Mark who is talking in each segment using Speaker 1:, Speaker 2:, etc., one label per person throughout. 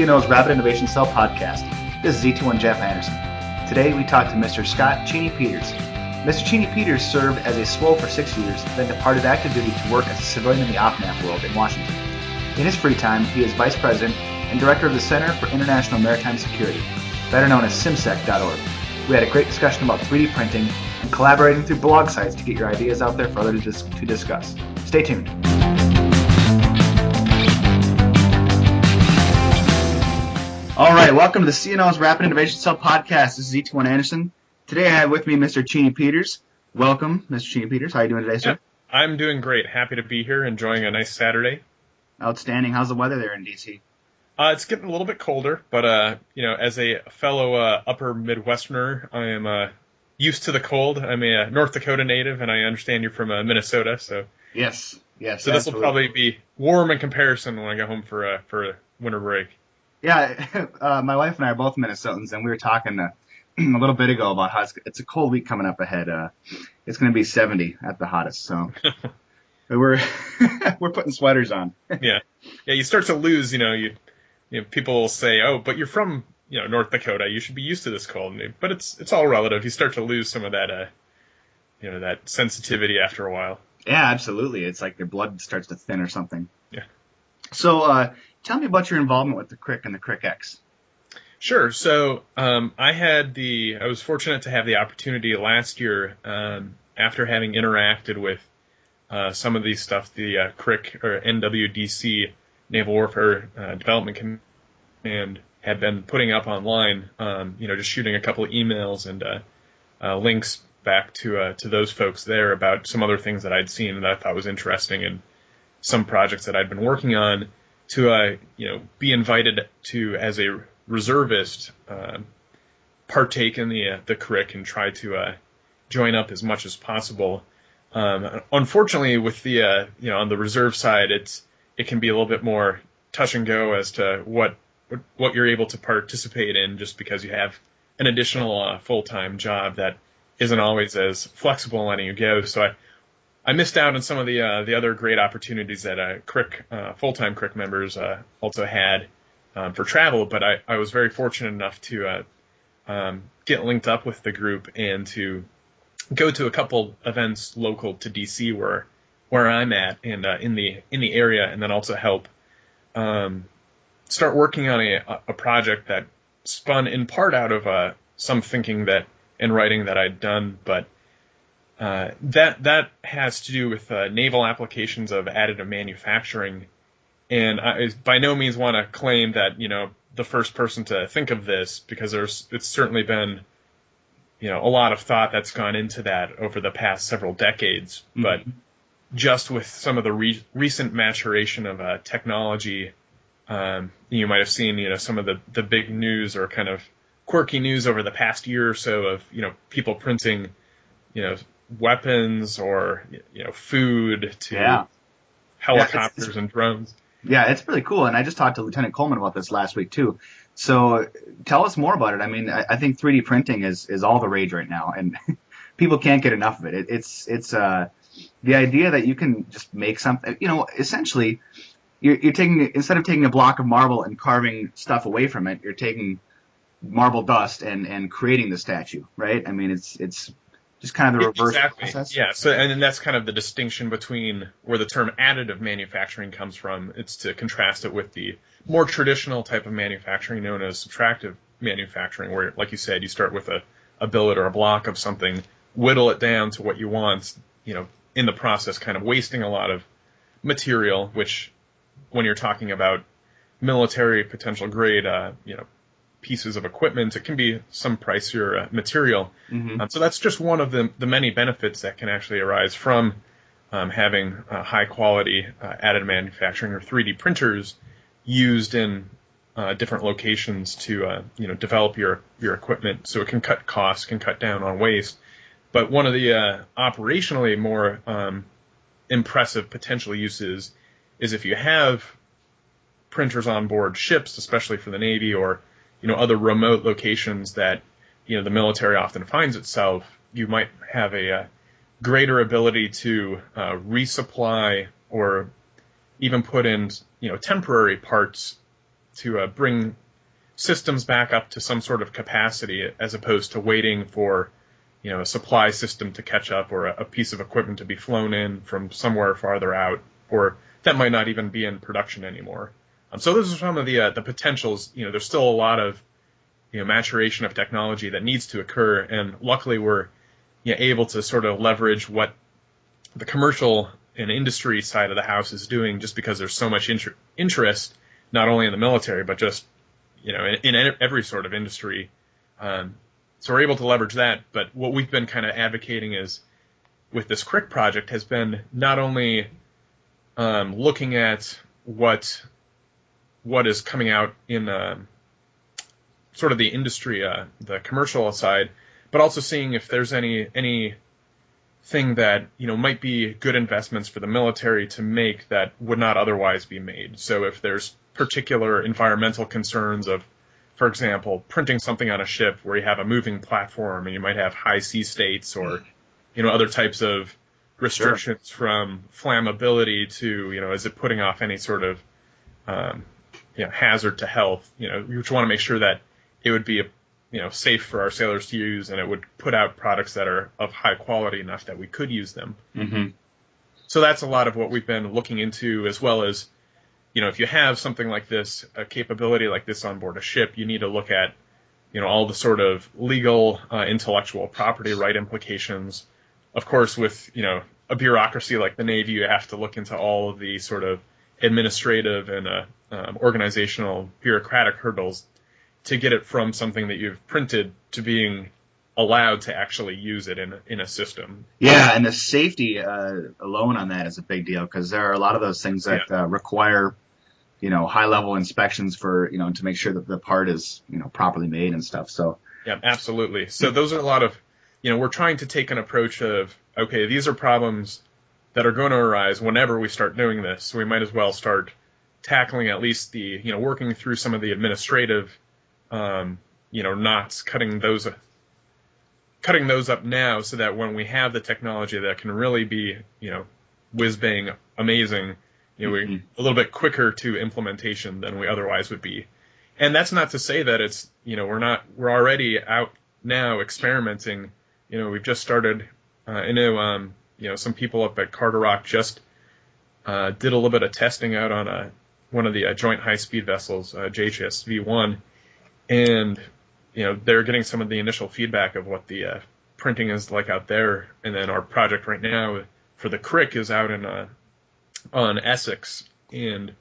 Speaker 1: CNO's Rapid Innovation Cell podcast. This is E21 Jeff Anderson. Today we talk to Mr. Scott Cheney Peters. Mr. Cheney Peters served as a SWO for 6 years, then departed active duty to work as a civilian in the OPNAF world in Washington. In his free time, he is Vice President and Director of the Center for International Maritime Security, better known as simsec.org. We had a great discussion about 3D printing and collaborating through blog sites to get your ideas out there for others to discuss. Stay tuned. All right, welcome to the CNO's Rapid Innovation Cell podcast. This is E21 Anderson. Today I have with me Mr. Cheney Peters. Welcome, Mr. Cheney Peters. How are you doing today, sir?
Speaker 2: Yeah, I'm doing great. Happy to be here, enjoying a nice Saturday.
Speaker 1: Outstanding. How's the weather there in D.C.?
Speaker 2: It's getting a little bit colder, but as a fellow upper Midwesterner, I am used to the cold. I'm a North Dakota native, and I understand you're from Minnesota, so
Speaker 1: yes.
Speaker 2: So this will probably be warm in comparison when I go home for winter break.
Speaker 1: Yeah, my wife and I are both Minnesotans, and we were talking a little bit ago about how it's a cold week coming up ahead. It's going to be 70 at the hottest, so we're putting sweaters on.
Speaker 2: Yeah. You start to lose. People will say, "Oh, but you're from North Dakota. You should be used to this cold." But it's all relative. You start to lose some of that that sensitivity after a while.
Speaker 1: Yeah, absolutely. It's like your blood starts to thin or something.
Speaker 2: Yeah.
Speaker 1: So tell me about your involvement with the CRIC and the CRIC-X.
Speaker 2: Sure. So I was fortunate to have the opportunity last year, after having interacted with some of these stuff, the CRIC or NWDC, Naval Warfare Development Command, had been putting up online, just shooting a couple of emails and links back to those folks there about some other things that I'd seen that I thought was interesting and some projects that I'd been working on, to be invited to, as a reservist, partake in the CRIC and try to join up as much as possible. Unfortunately, with the on the reserve side, it can be a little bit more touch and go as to what you're able to participate in, just because you have an additional full-time job that isn't always as flexible in letting you go. So I missed out on some of the other great opportunities that CRIC full-time CRIC members also had for travel, but I was very fortunate enough to get linked up with the group and to go to a couple events local to DC where I'm at and in the area, and then also help start working on a project that spun in part out of some thinking and writing that I'd done, but that has to do with naval applications of additive manufacturing. And I by no means want to claim that, the first person to think of this, because it's certainly been, a lot of thought that's gone into that over the past several decades. Mm-hmm. But just with some of the recent maturation of technology, you might have seen, some of the big news or kind of quirky news over the past year or so of, people printing, weapons or, food to helicopters and drones.
Speaker 1: Yeah, it's really cool. And I just talked to Lieutenant Coleman about this last week, too. So tell us more about it. I mean, I think 3D printing is all the rage right now, and people can't get enough of it. It's the idea that you can just make something, essentially you're taking, instead of taking a block of marble and carving stuff away from it, you're taking marble dust and creating the statue, right? I mean, it's just kind of the reverse process.
Speaker 2: Yeah, so and then that's kind of the distinction between where the term additive manufacturing comes from. It's to contrast it with the more traditional type of manufacturing known as subtractive manufacturing, where, like you said, you start with a billet or a block of something, whittle it down to what you want, in the process kind of wasting a lot of material, which when you're talking about military potential grade, pieces of equipment, it can be some pricier material. Mm-hmm. So that's just one of the many benefits that can actually arise from having high quality additive manufacturing or 3D printers used in different locations to develop your equipment, so it can cut costs, can cut down on waste. But one of the operationally more impressive potential uses is if you have printers on board ships, especially for the Navy, or other remote locations that, the military often finds itself, you might have a greater ability to resupply or even put in, temporary parts bring systems back up to some sort of capacity, as opposed to waiting for a supply system to catch up, or a piece of equipment to be flown in from somewhere farther out, or that might not even be in production anymore. So those are some of the potentials. There's still a lot of maturation of technology that needs to occur, and luckily we're able to sort of leverage what the commercial and industry side of the house is doing, just because there's so much interest, not only in the military, but just in every sort of industry. So we're able to leverage that. But what we've been kind of advocating is, with this CRIC project, has been not only looking at what is coming out in sort of the industry, the commercial side, but also seeing if there's anything that might be good investments for the military to make that would not otherwise be made. So if there's particular environmental concerns of, for example, printing something on a ship where you have a moving platform and you might have high sea states, or other types of restrictions from flammability to is it putting off any sort of hazard to health. You just want to make sure that it would be safe for our sailors to use, and it would put out products that are of high quality enough that we could use them.
Speaker 1: Mm-hmm.
Speaker 2: So that's a lot of what we've been looking into, as well as if you have something like this, a capability like this on board a ship, you need to look at all the sort of legal, intellectual property right implications. Of course, with a bureaucracy like the Navy, you have to look into all of the sort of administrative and organizational bureaucratic hurdles to get it from something that you've printed to being allowed to actually use it in a system.
Speaker 1: Yeah, and the safety alone on that is a big deal, because there are a lot of those things that require high-level inspections for to make sure that the part is properly made and stuff. So
Speaker 2: yeah, absolutely. So those are a lot of we're trying to take an approach of, okay, these are problems that are going to arise whenever we start doing this, so we might as well start tackling at least the working through some of the administrative knots, cutting those up now, so that when we have the technology that can really be whiz-bang amazing, we're a little bit quicker to implementation than we otherwise would be. And that's not to say that it's we're already out now experimenting. We've just started. I know some people up at Carter Rock just did a little bit of testing out on one of the joint high-speed vessels, JHS V1, and they're getting some of the initial feedback of what the printing is like out there. And then our project right now for the CRIC is out on Essex, and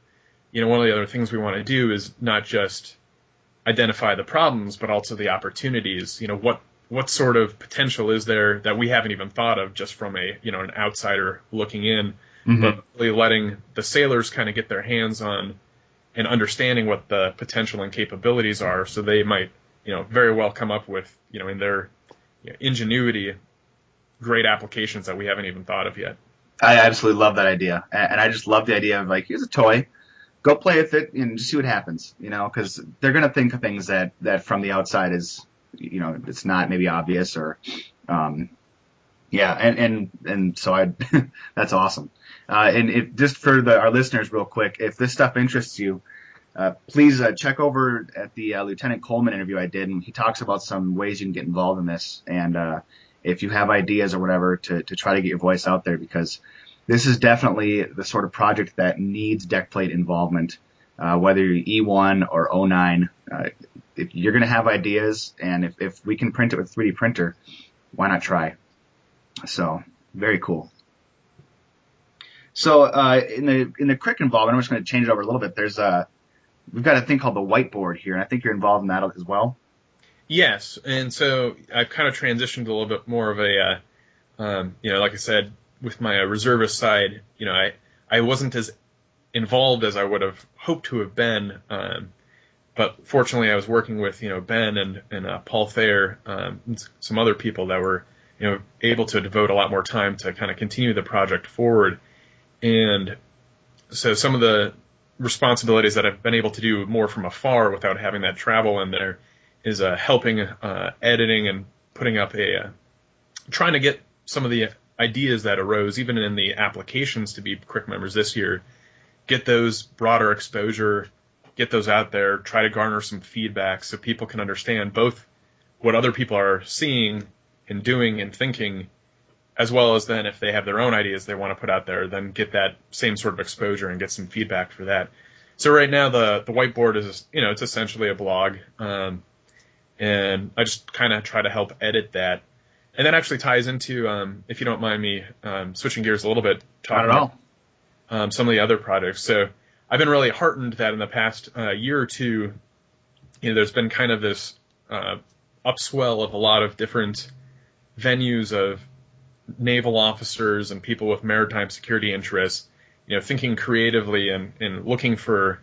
Speaker 2: one of the other things we want to do is not just identify the problems, but also the opportunities. What sort of potential is there that we haven't even thought of, just from an outsider looking in, but really letting the sailors kind of get their hands on and understanding what the potential and capabilities are, so they might very well come up with in their ingenuity great applications that we haven't even thought of yet.
Speaker 1: I absolutely love that idea, and I just love the idea of, like, here's a toy, go play with it and just see what happens, because they're going to think of things that from the outside is, it's not maybe obvious, or, and so that's awesome. And just for our listeners real quick, if this stuff interests you, please check over at the Lieutenant Coleman interview I did, and he talks about some ways you can get involved in this, and if you have ideas or whatever, to try to get your voice out there, because this is definitely the sort of project that needs deckplate involvement, whether you're E1 or O9. If you're going to have ideas, and if we can print it with 3D printer, why not try? So, very cool. So in the CRIC involvement, I'm just going to change it over a little bit. We've got a thing called the whiteboard here, and I think you're involved in that as well.
Speaker 2: Yes, and so I've kind of transitioned a little bit more of a, like I said, with my reservist side, I wasn't as involved as I would have hoped to have been, but fortunately I was working with, Ben and Paul Thayer, and some other people that were, able to devote a lot more time to kind of continue the project forward. And so some of the responsibilities that I've been able to do more from afar without having that travel in there is helping editing and putting up trying to get some of the ideas that arose even in the applications to be CRIC members this year, get those broader exposure, get those out there, try to garner some feedback so people can understand both what other people are seeing and doing and thinking, as well as then if they have their own ideas they want to put out there, then get that same sort of exposure and get some feedback for that. So right now the whiteboard is, it's essentially a blog, and I just kind of try to help edit that. And that actually ties into, if you don't mind me switching gears a little bit, talking about some of the other projects. So I've been really heartened that in the past year or two, there's been kind of this upswell of a lot of different venues of naval officers and people with maritime security interests, thinking creatively and looking for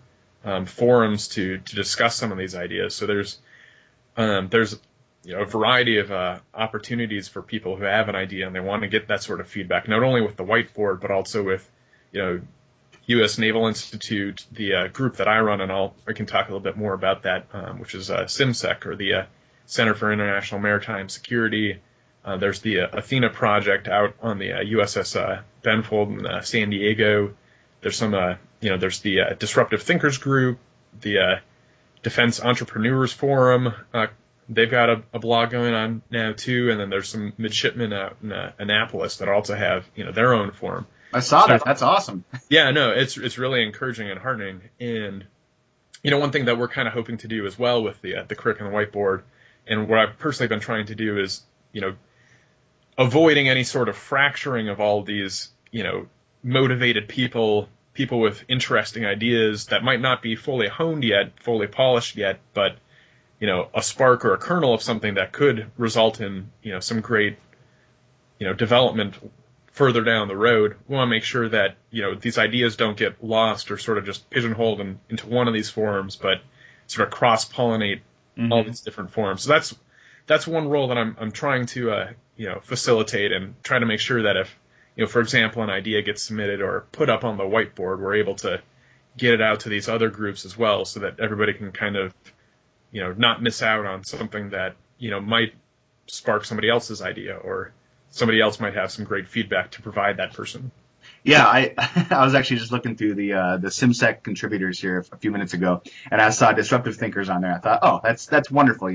Speaker 2: forums to discuss some of these ideas. So there's a variety of opportunities for people who have an idea and they want to get that sort of feedback, not only with the whiteboard, but also with, U.S. Naval Institute, the group that I run, and I can talk a little bit more about that, which is CIMSEC, or the Center for International Maritime Security. There's the Athena project out on the USS Benfold in San Diego. There's some, there's the Disruptive Thinkers Group, the Defense Entrepreneurs Forum. They've got a blog going on now too, and then there's some midshipmen out in Annapolis that also have their own forum.
Speaker 1: I saw that. That's awesome.
Speaker 2: Yeah, no, it's really encouraging and heartening. And one thing that we're kind of hoping to do as well with the CRIC and the whiteboard, and what I've personally been trying to do is avoiding any sort of fracturing of all these motivated people with interesting ideas that might not be fully honed yet, fully polished yet, but a spark or a kernel of something that could result in, some great, development further down the road. We want to make sure that, these ideas don't get lost or sort of just pigeonholed into one of these forums, but sort of cross-pollinate all these different forums. So that's one role that I'm trying to, facilitate and try to make sure that if, for example, an idea gets submitted or put up on the whiteboard, we're able to get it out to these other groups as well so that everybody can kind of not miss out on something that, might spark somebody else's idea, or somebody else might have some great feedback to provide that person.
Speaker 1: Yeah, I was actually just looking through the CIMSEC contributors here a few minutes ago, and I saw Disruptive Thinkers on there. I thought, oh, that's wonderful.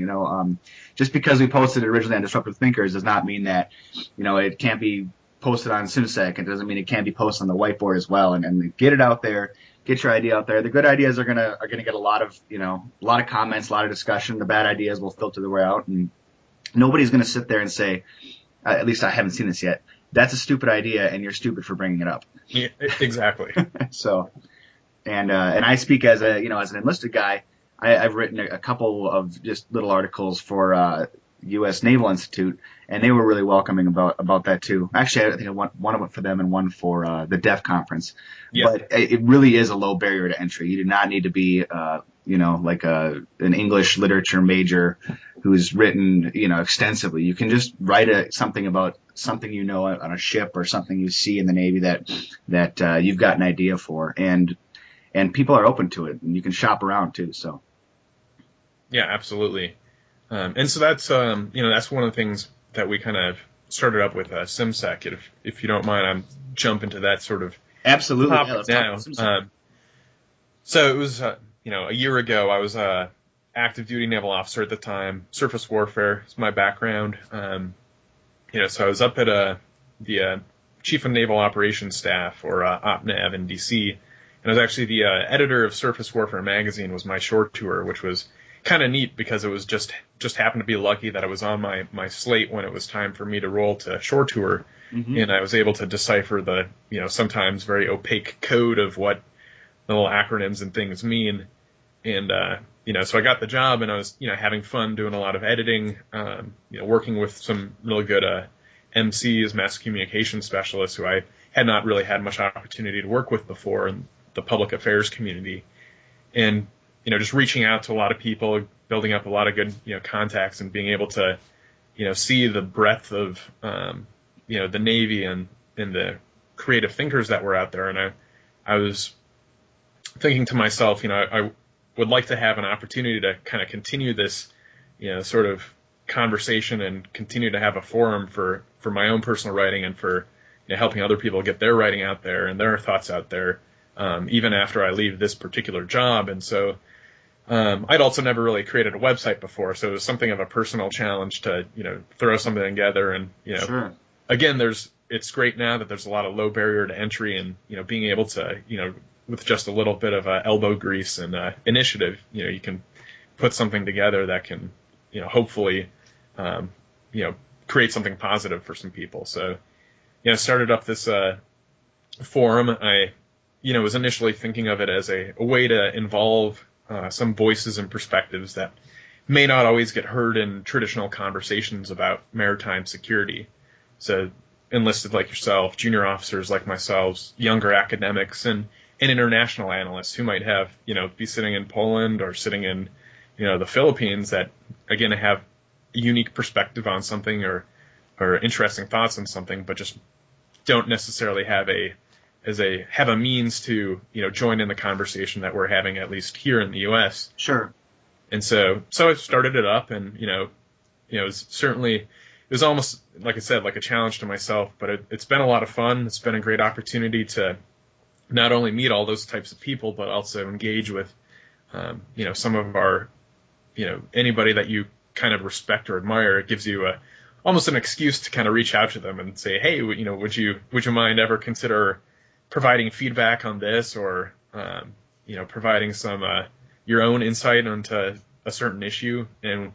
Speaker 1: Just because we posted it originally on Disruptive Thinkers does not mean that, it can't be posted on CIMSEC. It doesn't mean it can't be posted on the whiteboard as well. And get it out there. Get your idea out there. The good ideas are gonna get a lot of comments, a lot of discussion. The bad ideas will filter their way out, and nobody's gonna sit there and say, at least I haven't seen this yet, that's a stupid idea and you're stupid for bringing it up.
Speaker 2: Yeah, exactly.
Speaker 1: So, and I speak as as an enlisted guy. I've written a couple of just little articles for U.S. Naval Institute, and they were really welcoming about that too. Actually, I think one of them for them and one for the DEF conference. Yeah. But it really is a low barrier to entry. You do not need to be, like an English literature major who's written, extensively. You can just write something about something on a ship or something you see in the Navy that you've got an idea for, and people are open to it, and you can shop around too. So.
Speaker 2: Yeah, absolutely. And so that's that's one of the things that we kind of started up with CIMSEC. If you don't mind, I'm jump into that sort of
Speaker 1: absolutely
Speaker 2: topic now. So it was a year ago. I was a active duty naval officer at the time. Surface warfare is my background. So I was up at the Chief of Naval Operations Staff, or OpNav, in DC, and I was actually the editor of Surface Warfare magazine. Was my short tour, which was kind of neat because it was just happened to be lucky that it was on my slate when it was time for me to roll to shore tour, and I was able to decipher the sometimes very opaque code of what the little acronyms and things mean, and so I got the job, and I was having fun doing a lot of editing, working with some really good MCs, mass communication specialists, who I had not really had much opportunity to work with before in the public affairs community, and just reaching out to a lot of people, building up a lot of good, contacts, and being able to, see the breadth of, the Navy and the creative thinkers that were out there. And I was thinking to myself, I would like to have an opportunity to kind of continue this, sort of conversation and continue to have a forum for my own personal writing and for helping other people get their writing out there and their thoughts out there. even after I leave this particular job. And so I'd also never really created a website before, so it was something of a personal challenge to, throw something together. And,
Speaker 1: Sure.
Speaker 2: again, it's great now that there's a lot of low barrier to entry, and, being able to, with just a little bit of elbow grease and initiative, you can put something together that can, hopefully, create something positive for some people. So, started up this forum. I, was initially thinking of it as a way to involve some voices and perspectives that may not always get heard in traditional conversations about maritime security. So enlisted like yourself, junior officers like myself, younger academics, and international analysts who might have, be sitting in Poland or sitting in, the Philippines that, again, have a unique perspective on something or interesting thoughts on something, but just don't necessarily have a means to, join in the conversation that we're having, at least here in the U.S.
Speaker 1: Sure.
Speaker 2: And so I started it up, and, it was almost, like I said, like a challenge to myself, but it's been a lot of fun. It's been a great opportunity to not only meet all those types of people, but also engage with, some of our, anybody that you kind of respect or admire. It gives you almost an excuse to kind of reach out to them and say, hey, would you mind ever consider providing feedback on this, or providing some your own insight onto a certain issue. And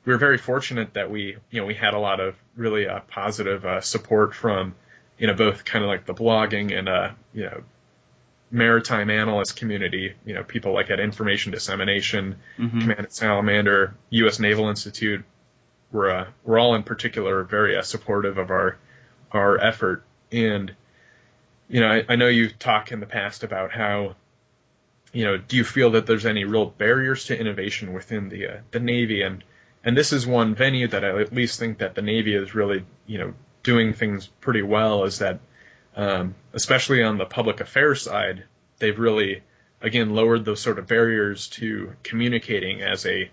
Speaker 2: we were very fortunate that we had a lot of really positive support from both kind of like the blogging and maritime analyst community. People like at Information Dissemination, Command at Salamander, U.S. Naval Institute. We're all in particular very supportive of our effort. And I know you've talked in the past about how, do you feel that there's any real barriers to innovation within the Navy? And this is one venue that I at least think that the Navy is really, doing things pretty well, is that, especially on the public affairs side, they've really, again, lowered those sort of barriers to communicating as a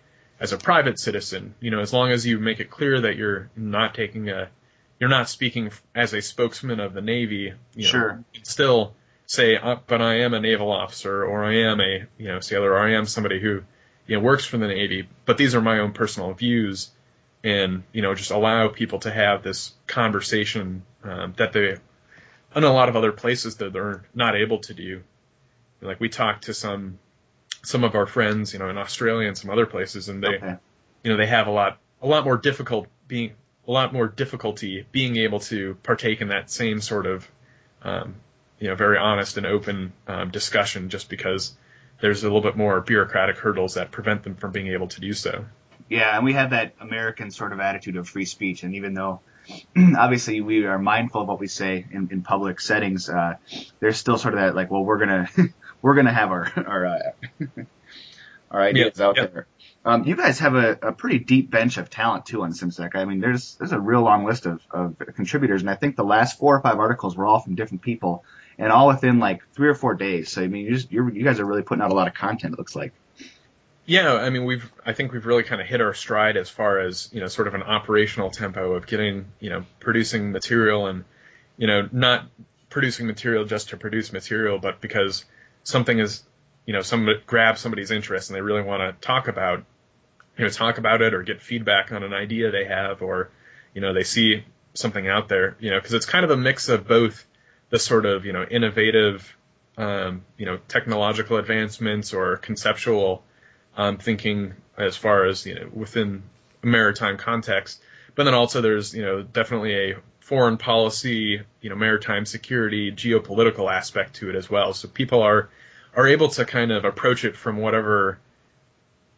Speaker 2: private citizen. As long as you make it clear that you're not speaking as a spokesman of the Navy,
Speaker 1: Sure.
Speaker 2: you can still say, but I am a naval officer, or I am a sailor, or I am somebody who works for the Navy, but these are my own personal views, and just allow people to have this conversation that they, in a lot of other places, that they're not able to do. Like, we talked to some of our friends, in Australia and some other places, and they, they have a lot more difficulty being able to partake in that same sort of, very honest and open discussion, just because there's a little bit more bureaucratic hurdles that prevent them from being able to do so.
Speaker 1: Yeah, and we have that American sort of attitude of free speech, and even though obviously we are mindful of what we say in public settings, there's still sort of that, like, well, we're gonna have our ideas out there. You guys have a pretty deep bench of talent too on SimSec. I mean, there's a real long list of contributors, and I think the last 4 or 5 articles were all from different people, and all within like 3 or 4 days. So I mean, you guys are really putting out a lot of content, it looks like.
Speaker 2: Yeah, I mean, I think we've really kind of hit our stride as far as, sort of an operational tempo of getting, producing material, and, not producing material just to produce material, but because something is, somebody grabs somebody's interest and they really want to talk about it, or get feedback on an idea they have, or, they see something out there, because it's kind of a mix of both the sort of, innovative, technological advancements or conceptual thinking as far as, within a maritime context. But then also there's, definitely a foreign policy, maritime security, geopolitical aspect to it as well. So people are able to kind of approach it from whatever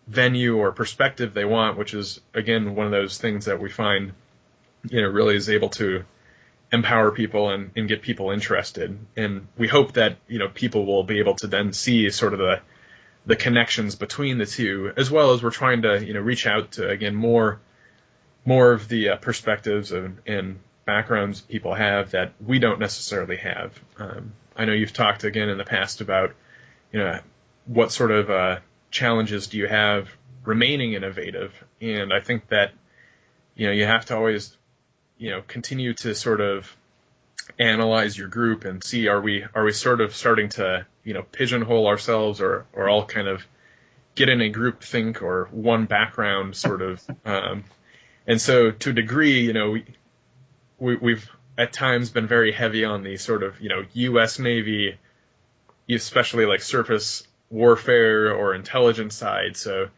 Speaker 2: venue or perspective they want, which is, again, one of those things that we find, really is able to empower people and get people interested. And we hope that, people will be able to then see sort of the connections between the two, as well as we're trying to, reach out to, again, more of the perspectives and backgrounds people have that we don't necessarily have. I know you've talked again in the past about, what sort of challenges do you have remaining innovative? And I think that, you have to always, continue to sort of analyze your group and see, are we sort of starting to, pigeonhole ourselves, or all kind of get in a group think or one background sort of. And so to a degree, we've at times been very heavy on the sort of, U.S. Navy, especially like surface warfare or intelligence side. So,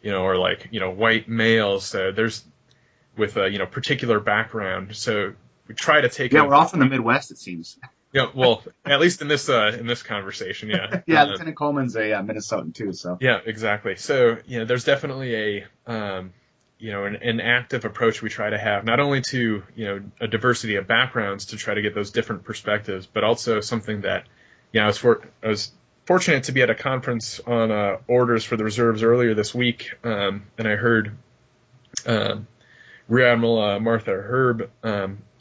Speaker 2: or like, white males. So there's with a, particular background. So we try to take.
Speaker 1: Yeah, we're off in the Midwest, it seems.
Speaker 2: Yeah, well, at least in this conversation, yeah.
Speaker 1: Yeah, Lieutenant Coleman's a Minnesotan too, so.
Speaker 2: Yeah, exactly. So, there's definitely an active approach we try to have, not only to, a diversity of backgrounds to try to get those different perspectives, but also something that, I was fortunate to be at a conference on orders for the reserves earlier this week, and I heard Rear Admiral Martha Herb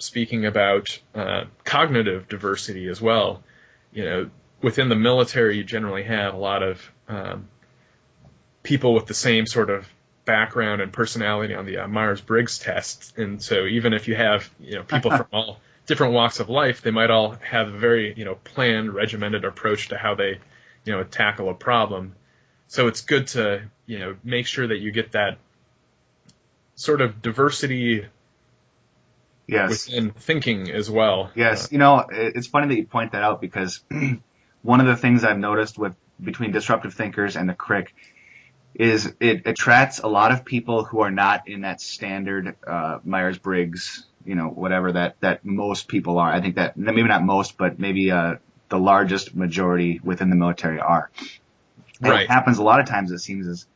Speaker 2: speaking about cognitive diversity as well. Within the military, you generally have a lot of people with the same sort of background and personality on the Myers-Briggs test, and so even if you have people from all different walks of life, they might all have a very planned, regimented approach to how they tackle a problem. So it's good to make sure that you get that sort of diversity.
Speaker 1: Yes.
Speaker 2: Within thinking as well.
Speaker 1: Yes, it's funny that you point that out, because one of the things I've noticed between disruptive thinkers and the CRIC is it attracts a lot of people who are not in that standard Myers-Briggs, whatever that most people are. I think that maybe not most, but maybe the largest majority within the military are. And
Speaker 2: right.
Speaker 1: What happens a lot of times, it seems, is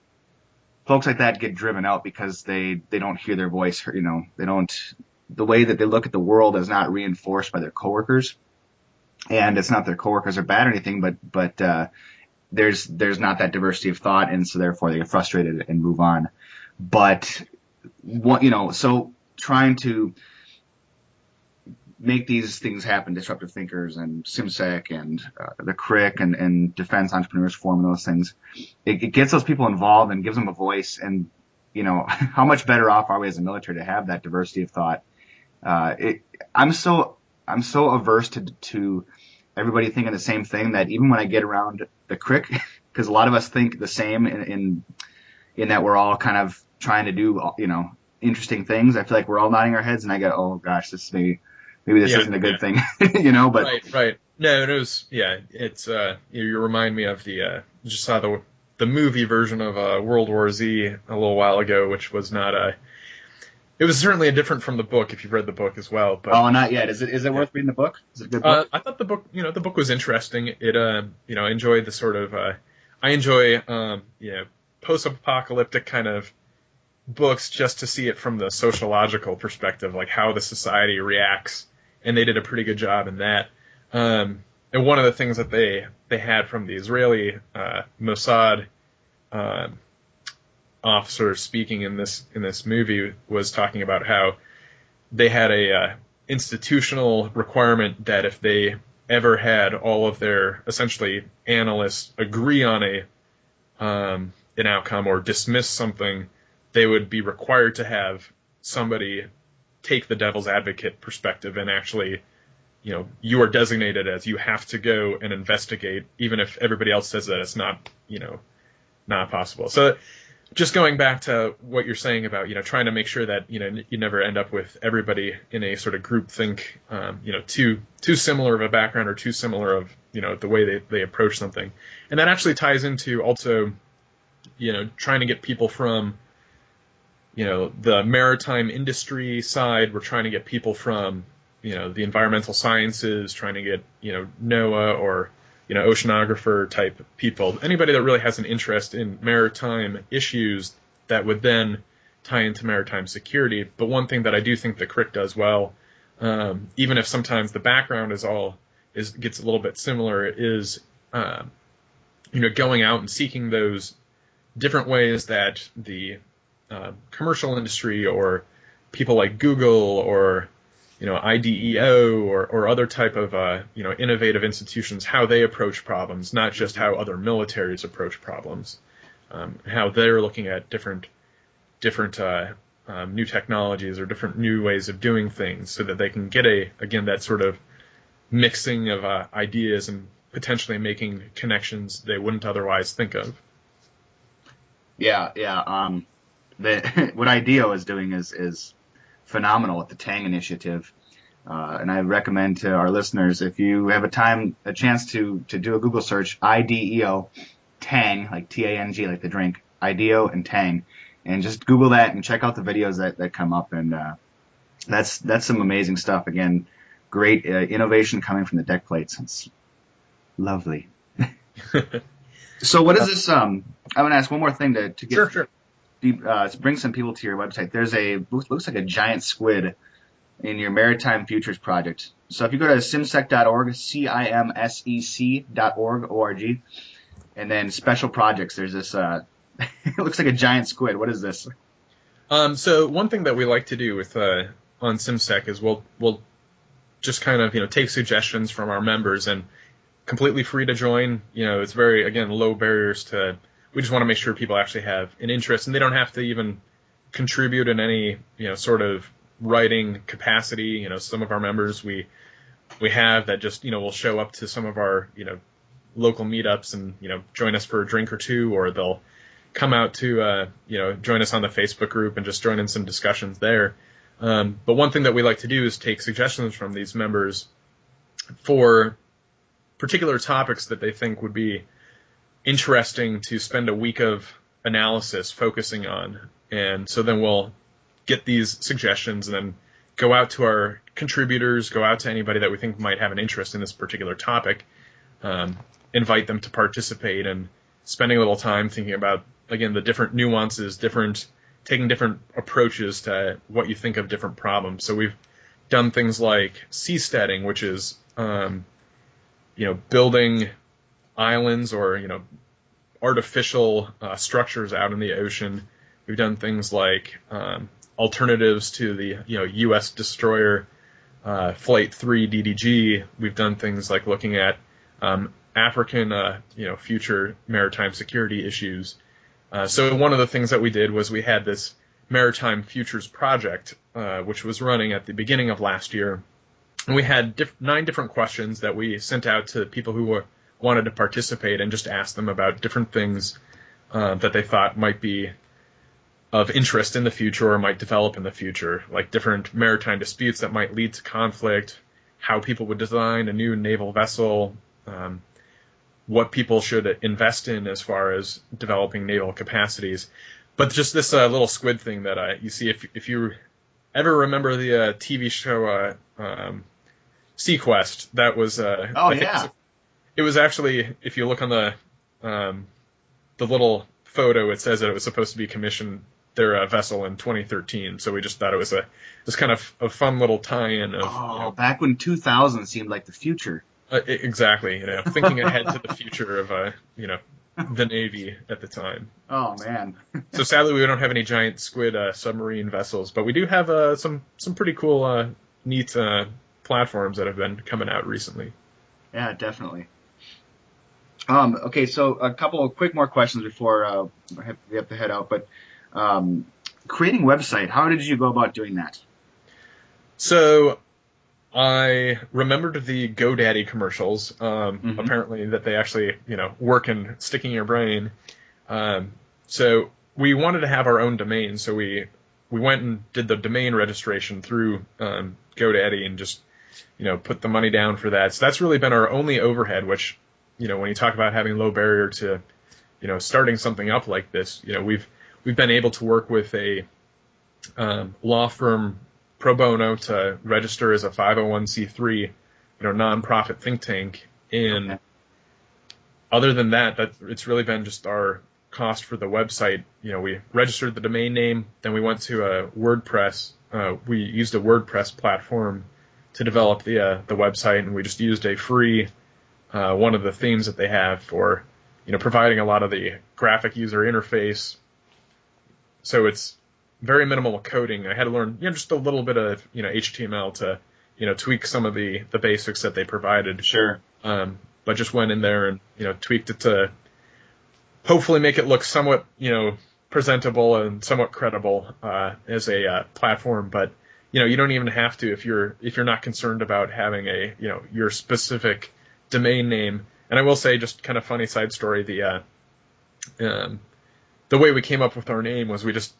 Speaker 1: folks like that get driven out because they don't hear their voice. They don't. The way that they look at the world is not reinforced by their coworkers, and it's not their coworkers are bad or anything, but there's not that diversity of thought, and so therefore they get frustrated and move on. But so trying to make these things happen, disruptive thinkers and SimSec and the CRIC and Defense Entrepreneurs Forum and those things, it gets those people involved and gives them a voice. And how much better off are we as a military to have that diversity of thought? I'm so averse to everybody thinking the same thing that even when I get around the CRIC, because a lot of us think the same in that we're all kind of trying to do interesting things. I feel like we're all nodding our heads, and I go, oh gosh, this maybe this isn't a good thing, But
Speaker 2: right. No, it was. Yeah, it's. You remind me of just saw the movie version of World War Z a little while ago, which was not a. It was certainly different from the book, if you've read the book as well. But,
Speaker 1: not yet. Is it worth reading the book? Is it a good book?
Speaker 2: I thought the book was interesting. It, I enjoyed the sort of, I enjoy, post-apocalyptic kind of books just to see it from the sociological perspective, like how the society reacts, and they did a pretty good job in that. And one of the things that they had from the Israeli Mossad officer speaking in this movie was talking about how they had a institutional requirement that if they ever had all of their essentially analysts agree on an outcome or dismiss something, they would be required to have somebody take the devil's advocate perspective and actually, you are designated as you have to go and investigate, even if everybody else says that it's not, not possible. So just going back to what you're saying about, trying to make sure that, you never end up with everybody in a sort of group think, too similar of a background or too similar of, the way they approach something. And that actually ties into also, trying to get people from, the maritime industry side. We're trying to get people from, the environmental sciences, trying to get, NOAA or, oceanographer type people, anybody that really has an interest in maritime issues that would then tie into maritime security. But one thing that I do think the CRIC does well, even if sometimes the background gets a little bit similar, is, going out and seeking those different ways that the commercial industry or people like Google or IDEO or other type of innovative institutions, how they approach problems, not just how other militaries approach problems, how they're looking at different new technologies or different new ways of doing things, so that they can get again that sort of mixing of ideas and potentially making connections they wouldn't otherwise think of.
Speaker 1: Yeah. What IDEO is doing is phenomenal with the Tang initiative. And I recommend to our listeners, if you have a chance to do a Google search, IDEO, Tang, like T-A-N-G, like the drink, IDEO and Tang, and just Google that and check out the videos that come up. And that's some amazing stuff. Again, great innovation coming from the deck plates. It's lovely. So what is this? I'm going to ask one more thing to get
Speaker 2: Sure.
Speaker 1: To bring some people to your website. There's looks like a giant squid in your Maritime Futures Project. So if you go to cimsec.org, CIMSEC.org, O-R-G, and then special projects, there's this, it looks like a giant squid. What is this?
Speaker 2: So one thing that we like to do with on CIMSEC is we'll just kind of take suggestions from our members, and completely free to join. It's very, again, low barriers to. We just want to make sure people actually have an interest, and they don't have to even contribute in any sort of writing capacity. Some of our members we have that just will show up to some of our local meetups and join us for a drink or two, or they'll come out to join us on the Facebook group and just join in some discussions there. But one thing that we like to do is take suggestions from these members for particular topics that they think would be interesting to spend a week of analysis focusing on. And so then we'll get these suggestions and then go out to our contributors, go out to anybody that we think might have an interest in this particular topic, invite them to participate, and spending a little time thinking about, again, the different nuances, taking different approaches to what you think of different problems. So we've done things like seasteading, which is building islands or artificial structures out in the ocean. We've done things like alternatives to the U.S. destroyer Flight 3 DDG. We've done things like looking at African future maritime security issues. So one of the things that we did was we had this Maritime Futures Project, which was running at the beginning of last year. And we had 9 different questions that we sent out to people who wanted to participate, and just asked them about different things that they thought might be of interest in the future or might develop in the future, like different maritime disputes that might lead to conflict, how people would design a new naval vessel, what people should invest in as far as developing naval capacities. But just this little squid thing that you see, if you ever remember the TV show Sequest, that was it was actually, if you look on the little photo, it says that it was supposed to be commissioned their vessel in 2013. So we just thought it was kind of a fun little tie-in of
Speaker 1: back when 2000 seemed like the future.
Speaker 2: Exactly, thinking ahead to the future of the Navy at the time.
Speaker 1: Oh man.
Speaker 2: So sadly, we don't have any giant squid submarine vessels, but we do have some pretty cool, neat platforms that have been coming out recently.
Speaker 1: Yeah, definitely. Okay, so a couple of quick more questions before we have to head out. But creating a website, how did you go about doing that?
Speaker 2: So I remembered the GoDaddy commercials, apparently, that they actually, work and stick in your brain. So we wanted to have our own domain, so we went and did the domain registration through GoDaddy and just, put the money down for that. So that's really been our only overhead, which, when you talk about having low barrier to, starting something up like this, we've been able to work with a law firm pro bono to register as a 501c3, nonprofit think tank. And other than that, it's really been just our cost for the website. We registered the domain name, then we went to a WordPress. We used a WordPress platform to develop the website, and we just used a free one of the themes that they have for providing a lot of the graphic user interface. So it's very minimal coding. I had to learn just a little bit of HTML to tweak some of the basics that they provided.
Speaker 1: Sure.
Speaker 2: But just went in there and tweaked it to hopefully make it look somewhat presentable and somewhat credible as a platform, but you don't even have to if you're not concerned about having your specific domain name. And I will say, just kind of funny side story, the way we came up with our name was we just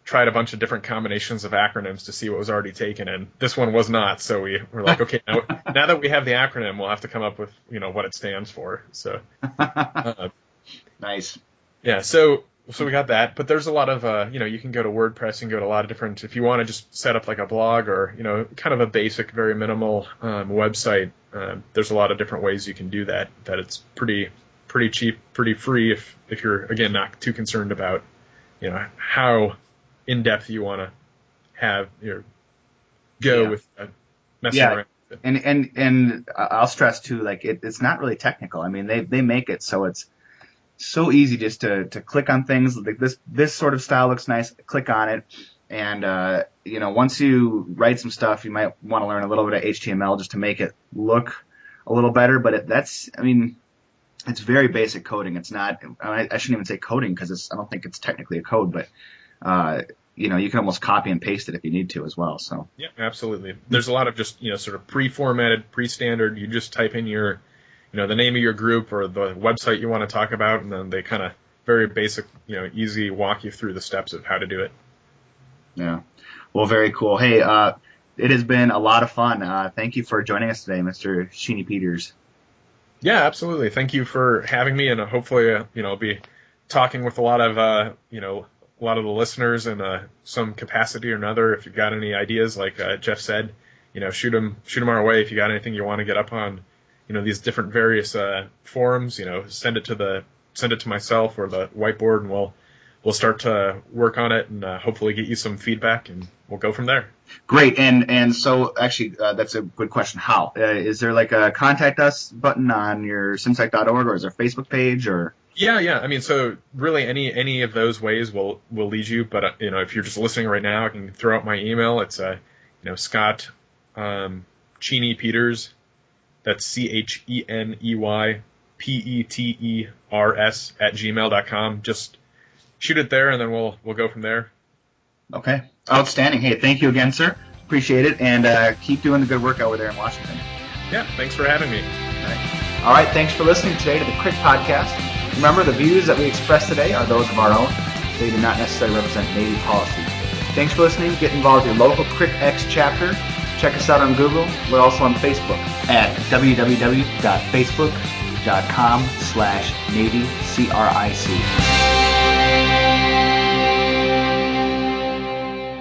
Speaker 2: tried a bunch of different combinations of acronyms to see what was already taken, and this one was not. So we were like, okay, now that we have the acronym, we'll have to come up with what it stands for. So
Speaker 1: nice.
Speaker 2: Yeah. So we got that, but there's a lot of you can go to WordPress and go to a lot of different, if you want to just set up like a blog or kind of a basic, very minimal website. There's a lot of different ways you can do that. That it's pretty cheap, pretty free if you're, again, not too concerned about how in depth you want to have with messing around.
Speaker 1: And I'll stress too, like it's not really technical. I mean, they make it so it's so easy just to click on things. Like this sort of style looks nice. Click on it, and once you write some stuff, you might want to learn a little bit of HTML just to make it look a little better. But it's very basic coding. It's not. I shouldn't even say coding because I don't think it's technically a code, but you can almost copy and paste it if you need to as well. So
Speaker 2: yeah, absolutely. There's a lot of just sort of pre-formatted, pre-standard. You just type in your the name of your group or the website you want to talk about, and then they kind of very basic, easy walk you through the steps of how to do it.
Speaker 1: Yeah. Well, very cool. Hey, it has been a lot of fun. Thank you for joining us today, Mr. Cheney Peters.
Speaker 2: Yeah, absolutely. Thank you for having me, and hopefully, I'll be talking with a lot of, a lot of the listeners in some capacity or another. If you've got any ideas, like Jeff said, shoot them our way. If you got anything you want to get up on, these different various forums, send it to myself or the whiteboard, and we'll start to work on it and hopefully get you some feedback, and we'll go from there.
Speaker 1: Great. And so actually, that's a good question. How? Is there like a contact us button on your simsec.org, or is there a Facebook page, or?
Speaker 2: Yeah. I mean, so really any of those ways will lead you. But, if you're just listening right now, I can throw out my email. It's, Scott Cheney Peters. That's CheneyPeters @gmail.com. Just shoot it there, and then we'll go from there.
Speaker 1: Okay. Outstanding. Hey, thank you again, sir. Appreciate it, and keep doing the good work over there in Washington.
Speaker 2: Yeah, thanks for having me.
Speaker 1: All right, thanks for listening today to the CRIC podcast. Remember, the views that we express today are those of our own. They do not necessarily represent Navy policy. Thanks for listening. Get involved with your local CRIC X chapter. Check us out on Google. We're also on Facebook at www.facebook.com/NavyCRIC.